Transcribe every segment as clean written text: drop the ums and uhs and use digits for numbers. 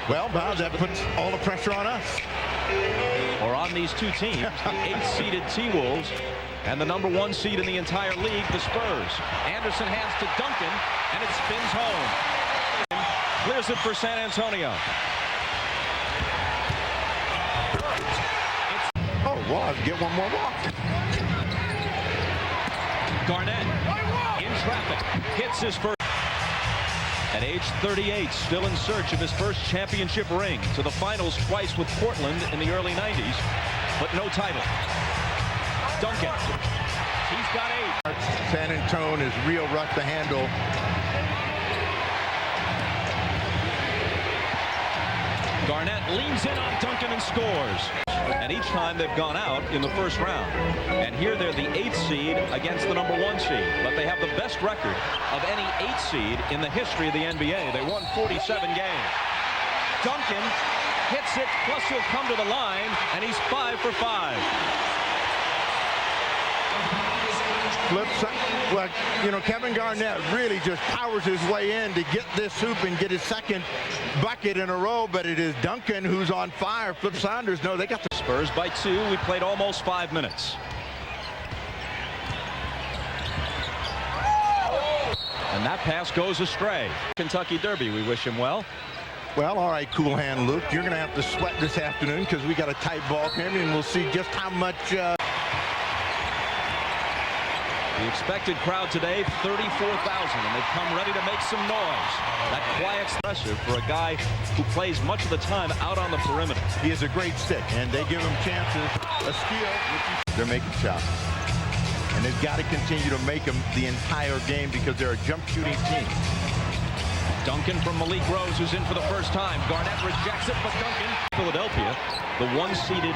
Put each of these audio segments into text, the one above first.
Well, Bob, that puts all the pressure on us. Or on these two teams, the 8th-seeded T-Wolves and the #1 seed in the entire league, the Spurs. Anderson hands to Duncan, and it spins home. Clears it for San Antonio. Oh, well, I'll get one more walk. Garnett in traffic, hits his first. At age 38, still in search of his first championship ring. To the finals twice with Portland in the early 90s, but no title. Duncan, he's got 8. San Antonio is real rough to handle. Garnett leans in on Duncan and scores. And each time they've gone out in the first round. And here they're the 8th seed against the #1 seed. But they have the best record of any 8th seed in the history of the NBA. They won 47 games. Duncan hits it, plus he'll come to the line, and he's 5 for 5. Flips, well, you know, Kevin Garnett really just powers his way in to get this hoop and get his second bucket in a row, but it is Duncan who's on fire. Flip Saunders, no, they got the Spurs by 2. We played almost 5 minutes. And that pass goes astray. Kentucky Derby, we wish him well. Well, all right, cool hand, Luke. You're going to have to sweat this afternoon because we got a tight ball game, and we'll see just how much... The expected crowd today, 34,000, and they've come ready to make some noise. That quiet's impressive for a guy who plays much of the time out on the perimeter. He is a great stick, and they give him chances. A steal. They're making shots. And they've got to continue to make them the entire game because they're a jump shooting team. Duncan from Malik Rose, who's in for the first time. Garnett rejects it, but Duncan. Philadelphia, the 1-seeded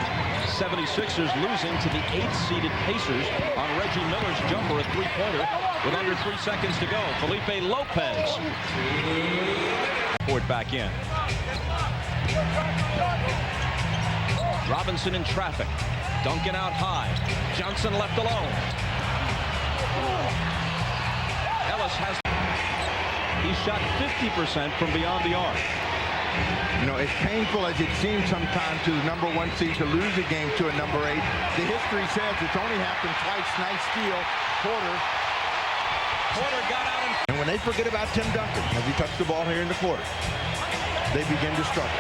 76ers losing to the 8th-seeded Pacers on Reggie Miller's jumper, a 3-pointer with under 3 seconds to go. Felipe Lopez. Poured back in. Robinson in traffic. Duncan out high. Johnson left alone. Ellis has... He shot 50% from beyond the arc. You know, as painful as it seems sometimes to the #1 seed to lose a game to a #8, the history says it's only happened twice. Nice steal. Porter got out. And when they forget about Tim Duncan, as he touched the ball here in the quarter, they begin to struggle.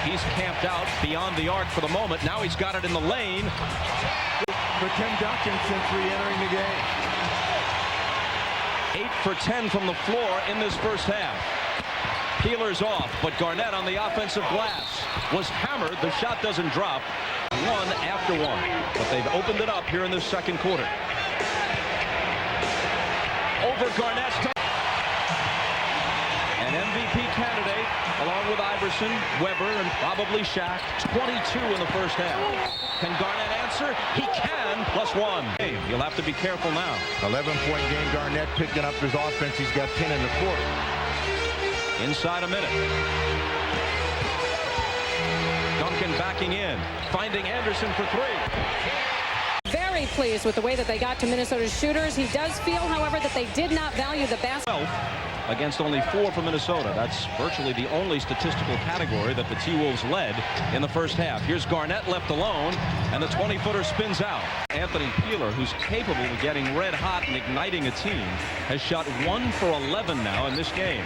He's camped out beyond the arc for the moment. Now he's got it in the lane. For Tim Duncan since re-entering the game. 8 for 10 from the floor in this first half. Peeler's off, but Garnett on the offensive glass was hammered. The shot doesn't drop. 1 after 1, but they've opened it up here in this second quarter. Over Garnett's toe. An MVP candidate, along with Iverson, Weber, and probably Shaq. 22 in the first half. Can Garnett answer? He can, +1. You'll have to be careful now. 11-point game. Garnett picking up his offense. He's got 10 in the quarter. Inside a minute. Duncan backing in, finding Anderson for 3. Very pleased with the way that they got to Minnesota's shooters. He does feel, however, that they did not value the basket. 12 against only 4 for Minnesota. That's virtually the only statistical category that the T-Wolves led in the first half. Here's Garnett left alone, and the 20-footer spins out. Anthony Peeler, who's capable of getting red hot and igniting a team, has shot 1 for 11 now in this game.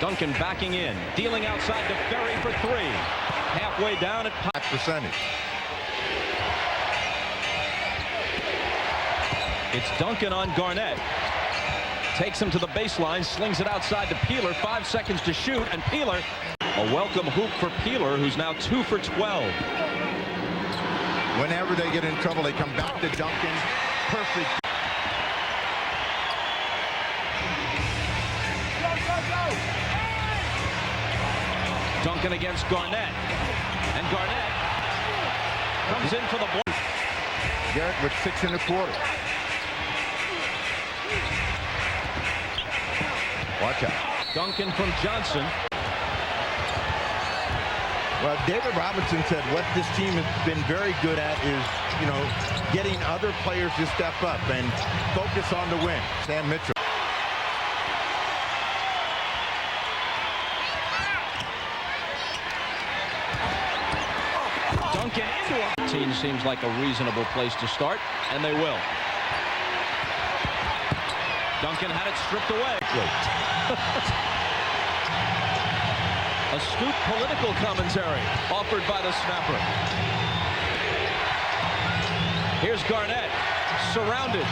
Duncan backing in, dealing outside to Ferry for 3. Halfway down at percentage. It's Duncan on Garnett. Takes him to the baseline, slings it outside to Peeler. 5 seconds to shoot, and Peeler, a welcome hoop for Peeler, who's now 2 for 12. Whenever they get in trouble, they come back to Duncan. Perfect. Duncan against Garnett. And Garnett comes in for the block. Garrett with 6 in the quarter. Watch out. Duncan from Johnson. Well, David Robinson said what this team has been very good at is, you know, getting other players to step up and focus on the win. Sam Mitchell. Duncan into him. Team seems like a reasonable place to start, and they will. Duncan had it stripped away. Astute political commentary offered by the snapper. Here's Garnett, surrounded.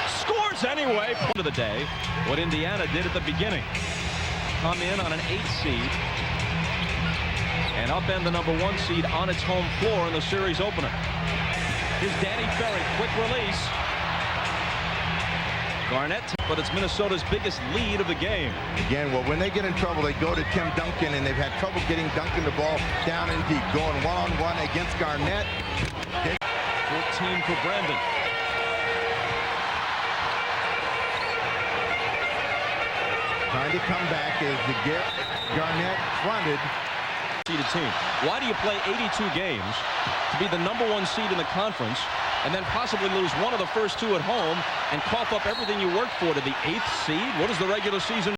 Scores anyway. Point of the day, what Indiana did at the beginning. Come in on an 8 seed and upend the #1 seed on its home floor in the series opener. Here's Danny Ferry, quick release. Garnett, but it's Minnesota's biggest lead of the game. Again, well, when they get in trouble, they go to Tim Duncan, and they've had trouble getting Duncan the ball down and deep. Going one-on-one against Garnett. 14 for Brandon. Trying to come back as the Garnett fronted. Seeded team. Why do you play 82 games to be the #1 seed in the conference and then possibly lose one of the first 2 at home and cough up everything you worked for to the 8th seed? What is the regular season?